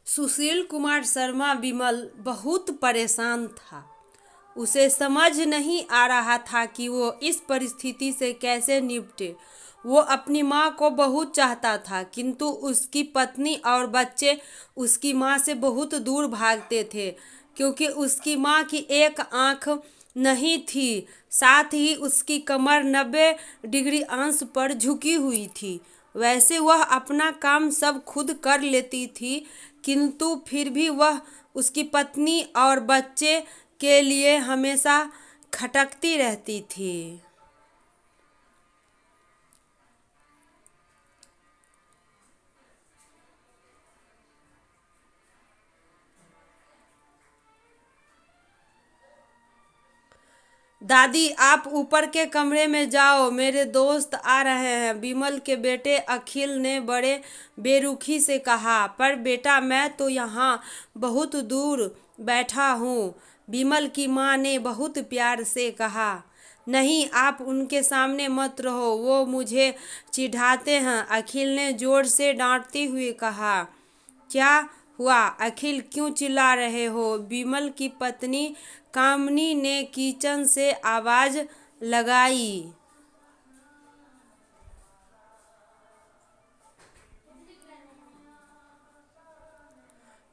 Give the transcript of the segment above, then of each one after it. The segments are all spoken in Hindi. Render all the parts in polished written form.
सुशील कुमार शर्मा विमल बहुत परेशान था। उसे समझ नहीं आ रहा था कि वो इस परिस्थिति से कैसे निपटे। वो अपनी माँ को बहुत चाहता था, किंतु उसकी पत्नी और बच्चे उसकी माँ से बहुत दूर भागते थे, क्योंकि उसकी माँ की एक आँख नहीं थी, साथ ही उसकी कमर 90 डिग्री अंश पर झुकी हुई थी। वैसे वह अपना काम सब खुद कर लेती थी, किंतु फिर भी वह उसकी पत्नी और बच्चे के लिए हमेशा खटकती रहती थी। दादी, आप ऊपर के कमरे में जाओ, मेरे दोस्त आ रहे हैं, विमल के बेटे अखिल ने बड़े बेरुखी से कहा। पर बेटा, मैं तो यहाँ बहुत दूर बैठा हूँ, विमल की माँ ने बहुत प्यार से कहा। नहीं, आप उनके सामने मत रहो, वो मुझे चिढ़ाते हैं, अखिल ने जोर से डांटते हुए कहा। क्या हुआ अखिल, क्यों चिल्ला रहे हो? विमल की पत्नी कामनी ने किचन से आवाज लगाई।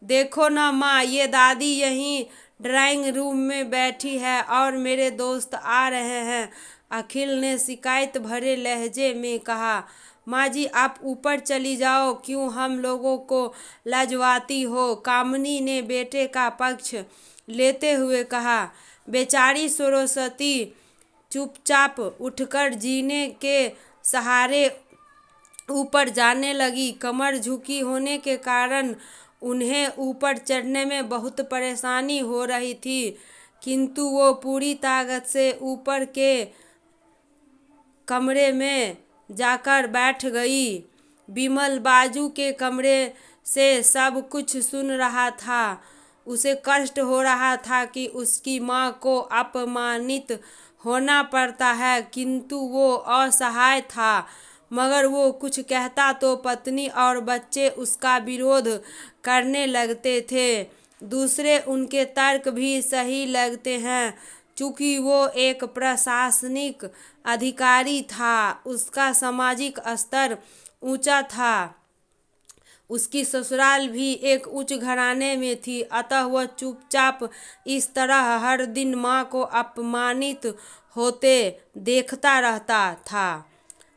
देखो ना माँ, ये दादी यहीं ड्राइंग रूम में बैठी है और मेरे दोस्त आ रहे हैं, अखिल ने शिकायत भरे लहजे में कहा। माँ जी, आप ऊपर चली जाओ, क्यों हम लोगों को लजवाती हो? कामनी ने बेटे का पक्ष लेते हुए कहा। बेचारी सरस्वती चुपचाप उठकर जीने के सहारे ऊपर जाने लगी। कमर झुकी होने के कारण उन्हें ऊपर चढ़ने में बहुत परेशानी हो रही थी, किंतु वो पूरी ताकत से ऊपर के कमरे में जाकर बैठ गई। विमल बाजू के कमरे से सब कुछ सुन रहा था। उसे कष्ट हो रहा था कि उसकी माँ को अपमानित होना पड़ता है, किंतु वो असहाय था। मगर वो कुछ कहता तो पत्नी और बच्चे उसका विरोध करने लगते थे। दूसरे उनके तर्क भी सही लगते हैं। चूंकि वो एक प्रशासनिक अधिकारी था, उसका सामाजिक स्तर ऊंचा था, उसकी ससुराल भी एक उच्च घराने में थी, अतः वह चुपचाप इस तरह हर दिन माँ को अपमानित होते देखता रहता था।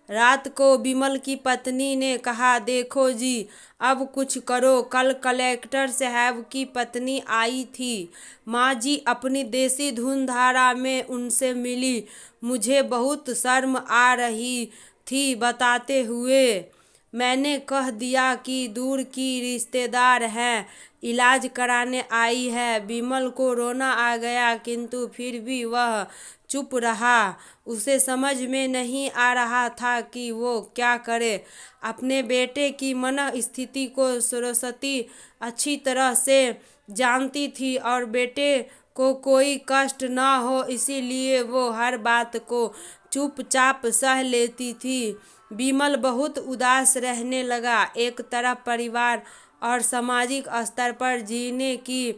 रात को विमल की पत्नी ने कहा, देखो जी, अब कुछ करो। कल कलेक्टर साहब की पत्नी आई थी। माँ जी अपनी देसी धुनधारा में उनसे मिली। मुझे बहुत शर्म आ रही थी बताते हुए। मैंने कह दिया कि दूर की रिश्तेदार है, इलाज कराने आई है। विमल को रोना आ गया, किंतु फिर भी वह चुप रहा। उसे समझ में नहीं आ रहा था कि वो क्या करे। अपने बेटे की मन स्थिति को सरस्वती अच्छी तरह से जानती थी और बेटे को कोई कष्ट ना हो, इसीलिए वो हर बात को चुपचाप सह लेती थी। विमल बहुत उदास रहने लगा। एक तरफ परिवार और सामाजिक स्तर पर जीने की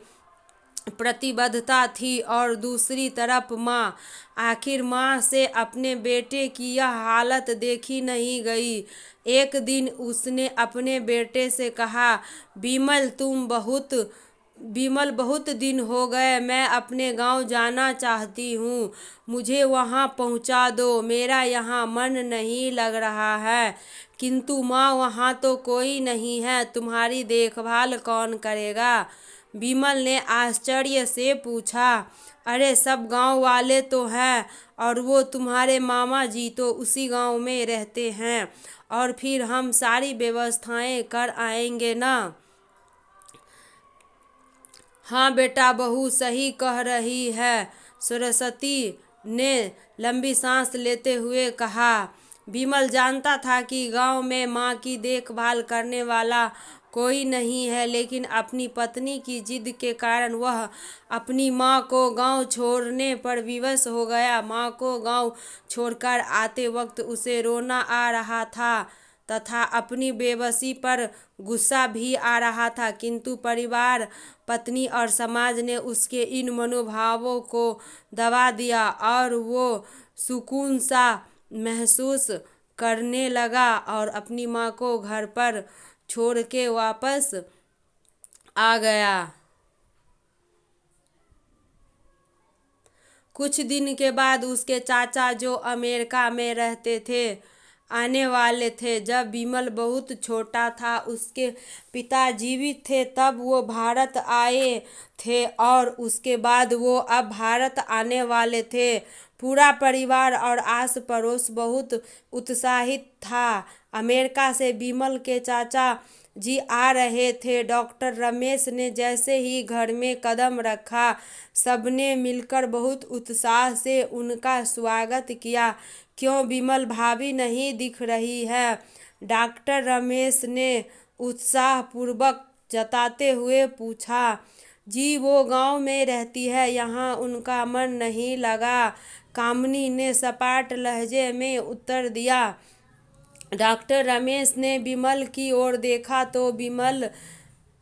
प्रतिबद्धता थी और दूसरी तरफ माँ। आखिर माँ से अपने बेटे की यह हालत देखी नहीं गई। एक दिन उसने अपने बेटे से कहा, विमल, बहुत दिन हो गए, मैं अपने गांव जाना चाहती हूँ, मुझे वहाँ पहुँचा दो, मेरा यहाँ मन नहीं लग रहा है। किंतु माँ, वहाँ तो कोई नहीं है, तुम्हारी देखभाल कौन करेगा? विमल ने आश्चर्य से पूछा। अरे, सब गांव वाले तो हैं, और वो तुम्हारे मामा जी तो उसी गांव में रहते हैं, और फिर हम सारी व्यवस्थाएं कर आएंगे ना। हाँ बेटा, बहू सही कह रही है, सरस्वती ने लंबी सांस लेते हुए कहा। विमल जानता था कि गांव में माँ की देखभाल करने वाला कोई नहीं है, लेकिन अपनी पत्नी की जिद के कारण वह अपनी माँ को गांव छोड़ने पर विवश हो गया। माँ को गांव छोड़कर आते वक्त उसे रोना आ रहा था। तथा अपनी बेबसी पर गुस्सा भी आ रहा था, किंतु परिवार, पत्नी और समाज ने उसके इन मनोभावों को दबा दिया और वो सुकून सा महसूस करने लगा और अपनी माँ को घर पर छोड़ के वापस आ गया। कुछ दिन के बाद उसके चाचा, जो अमेरिका में रहते थे, आने वाले थे। जब विमल बहुत छोटा था, उसके पिता जीवित थे, तब वो भारत आए थे और उसके बाद वो अब भारत आने वाले थे। पूरा परिवार और आस पड़ोस बहुत उत्साहित था। अमेरिका से विमल के चाचा जी आ रहे थे। डॉक्टर रमेश ने जैसे ही घर में कदम रखा, सबने मिलकर बहुत उत्साह से उनका स्वागत किया। क्यों विमल भाभी नहीं दिख रही है? डॉक्टर रमेश ने उत्साहपूर्वक जताते हुए पूछा। जी वो गांव में रहती है, यहाँ उनका मन नहीं लगा, कामनी ने सपाट लहजे में उत्तर दिया। डॉक्टर रमेश ने विमल की ओर देखा तो विमल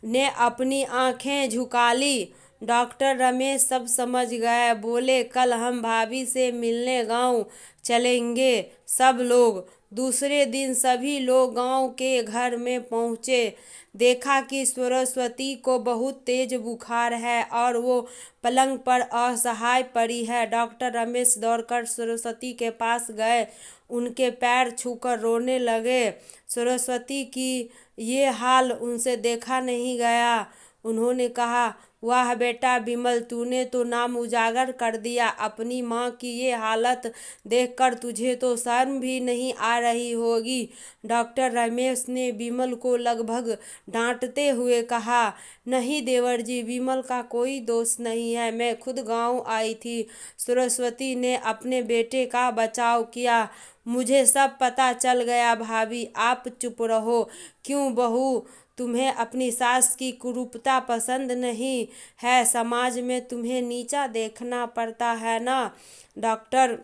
ने अपनी आंखें झुका ली। डॉक्टर रमेश सब समझ गए, बोले कल हम भाभी से मिलने गांव चलेंगे सब लोग। दूसरे दिन सभी लोग गांव के घर में पहुंचे। देखा कि सरस्वती को बहुत तेज बुखार है और वो पलंग पर असहाय पड़ी है। डॉक्टर रमेश दौड़कर सरस्वती के पास गए, उनके पैर छूकर रोने लगे। सरस्वती की ये हाल उनसे देखा नहीं गया। उन्होंने कहा, वाह बेटा विमल, तूने तो नाम उजागर कर दिया। अपनी माँ की ये हालत देखकर तुझे तो शर्म भी नहीं आ रही होगी। डॉक्टर रमेश ने विमल को लगभग डांटते हुए कहा, नहीं देवर जी, विमल का कोई दोष नहीं है, मैं खुद गांव आई थी। सरस्वती ने अपने बेटे का बचाव किया। मुझे सब पता चल गया भाभी, आप चुप रहो। क्यों बहू, तुम्हें अपनी सास की कुरूपता पसंद नहीं है? समाज में तुम्हें नीचा देखना पड़ता है ना? डॉक्टर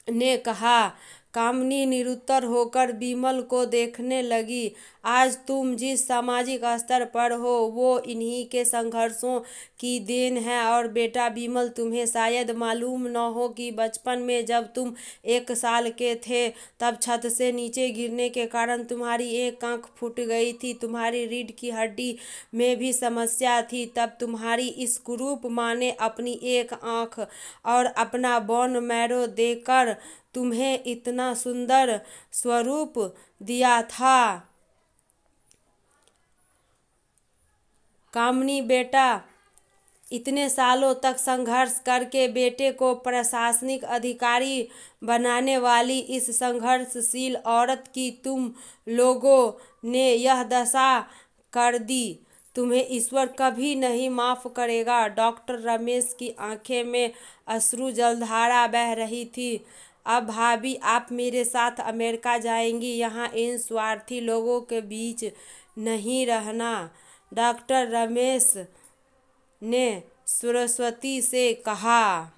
ने कहा। कामनी निरुत्तर होकर विमल को देखने लगी। आज तुम जिस सामाजिक स्तर पर हो वो इन्हीं के संघर्षों की देन है। और बेटा विमल, तुम्हें शायद मालूम न हो कि बचपन में जब तुम 1 साल के थे, तब छत से नीचे गिरने के कारण तुम्हारी एक आंख फूट गई थी। तुम्हारी रीढ़ की हड्डी में भी समस्या थी। तब तुम्हारी इस कुरूप माँ ने अपनी एक आंख और अपना बोन मैरो देकर तुम्हें इतना सुंदर स्वरूप दिया था। कामनी बेटा, इतने सालों तक संघर्ष करके बेटे को प्रशासनिक अधिकारी बनाने वाली इस संघर्षशील औरत की तुम लोगों ने यह दशा कर दी। तुम्हें ईश्वर कभी नहीं माफ़ करेगा। डॉक्टर रमेश की आंखें में अश्रु जलधारा बह रही थी। अब भाभी, आप मेरे साथ अमेरिका जाएंगी, यहाँ इन स्वार्थी लोगों के बीच नहीं रहना। डॉक्टर रमेश ने सरस्वती से कहा।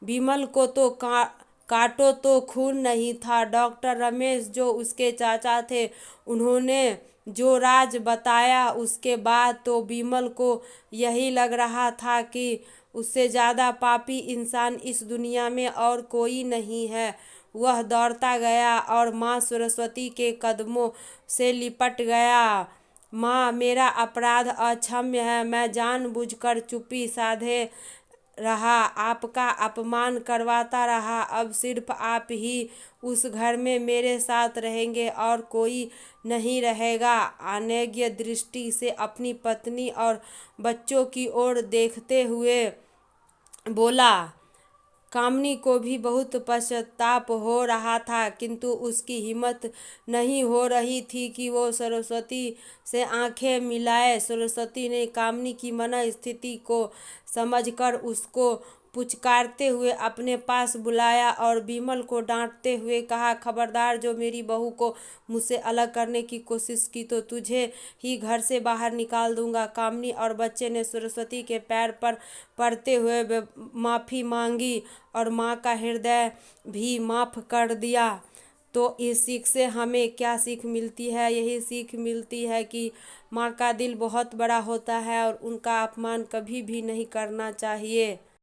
विमल को तो काटो तो खून नहीं था। डॉक्टर रमेश, जो उसके चाचा थे, उन्होंने जो राज बताया, उसके बाद तो विमल को यही लग रहा था कि उससे ज़्यादा पापी इंसान इस दुनिया में और कोई नहीं है। वह दौड़ता गया और माँ सरस्वती के कदमों से लिपट गया। माँ, मेरा अपराध अक्षम्य है, मैं जानबूझकर चुप्पी साधे रहा, आपका अपमान करवाता रहा। अब सिर्फ आप ही उस घर में मेरे साथ रहेंगे और कोई नहीं रहेगा। अनैज्ञ दृष्टि से अपनी पत्नी और बच्चों की ओर देखते हुए बोला। कामनी को भी बहुत पश्चाताप हो रहा था, किंतु उसकी हिम्मत नहीं हो रही थी कि वो सरस्वती से आंखें मिलाए। सरस्वती ने कामनी की मन स्थिति को समझकर उसको पुचकारते हुए अपने पास बुलाया और विमल को डांटते हुए कहा, खबरदार, जो मेरी बहू को मुझसे अलग करने की कोशिश की तो तुझे ही घर से बाहर निकाल दूंगा। कामनी और बच्चे ने सरस्वती के पैर पर पड़ते हुए माफ़ी मांगी और माँ का हृदय भी माफ़ कर दिया। तो इस सीख से हमें क्या सीख मिलती है? यही सीख मिलती है कि माँ का दिल बहुत बड़ा होता है और उनका अपमान कभी भी नहीं करना चाहिए।